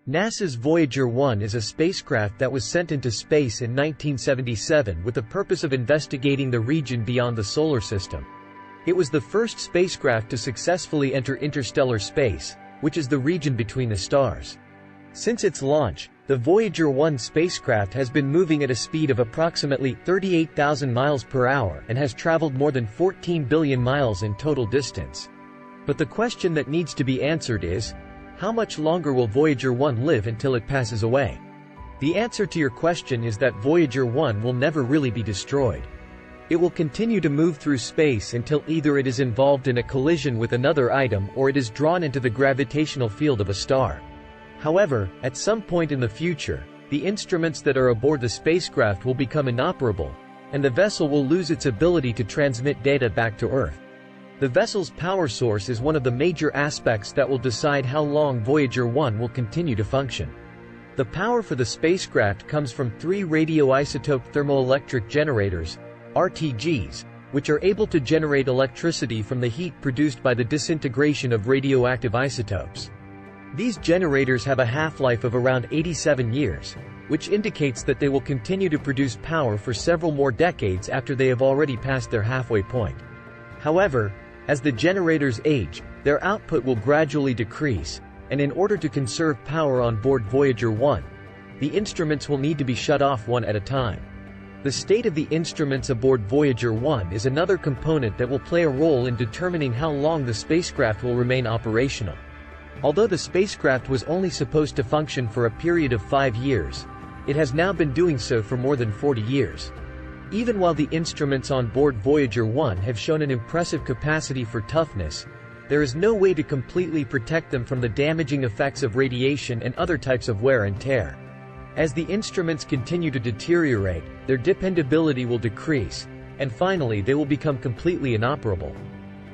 NASA's Voyager 1 is a spacecraft that was sent into space in 1977 with the purpose of investigating the region beyond the solar system. It was the first spacecraft to successfully enter interstellar space, which is the region between the stars. Since its launch, the Voyager 1 spacecraft has been moving at a speed of approximately 38,000 miles per hour and has traveled more than 14 billion miles in total distance. But the question that needs to be answered is, how much longer will Voyager 1 live until it passes away? The answer to your question is that Voyager 1 will never really be destroyed. It will continue to move through space until either it is involved in a collision with another item or it is drawn into the gravitational field of a star. However, at some point in the future, the instruments that are aboard the spacecraft will become inoperable, and the vessel will lose its ability to transmit data back to Earth. The vessel's power source is one of the major aspects that will decide how long Voyager 1 will continue to function. The power for the spacecraft comes from three radioisotope thermoelectric generators, RTGs, which are able to generate electricity from the heat produced by the disintegration of radioactive isotopes. These generators have a half-life of around 87 years, which indicates that they will continue to produce power for several more decades after they have already passed their halfway point. However, as the generators age, their output will gradually decrease, and in order to conserve power on board Voyager 1, the instruments will need to be shut off one at a time. The state of the instruments aboard Voyager 1 is another component that will play a role in determining how long the spacecraft will remain operational. Although the spacecraft was only supposed to function for a period of 5 years, it has now been doing so for more than 40 years. Even while the instruments on board Voyager 1 have shown an impressive capacity for toughness, there is no way to completely protect them from the damaging effects of radiation and other types of wear and tear. As the instruments continue to deteriorate, their dependability will decrease, and finally they will become completely inoperable.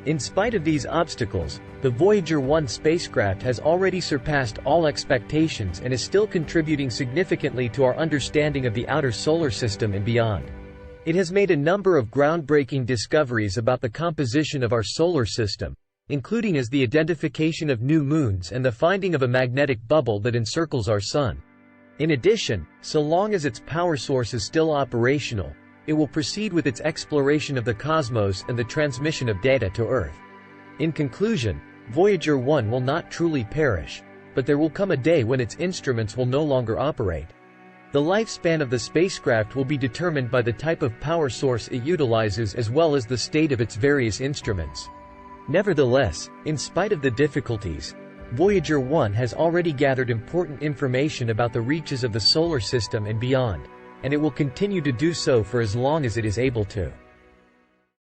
In spite of these obstacles, the Voyager 1 spacecraft has already surpassed all expectations and is still contributing significantly to our understanding of the outer solar system and beyond. It has made a number of groundbreaking discoveries about the composition of our solar system, including as the identification of new moons and the finding of a magnetic bubble that encircles our Sun. In addition, so long as its power source is still operational, it will proceed with its exploration of the cosmos and the transmission of data to Earth. In conclusion, Voyager 1 will not truly perish, but there will come a day when its instruments will no longer operate. The lifespan of the spacecraft will be determined by the type of power source it utilizes as well as the state of its various instruments. Nevertheless, in spite of the difficulties, Voyager 1 has already gathered important information about the reaches of the solar system and beyond, and it will continue to do so for as long as it is able to.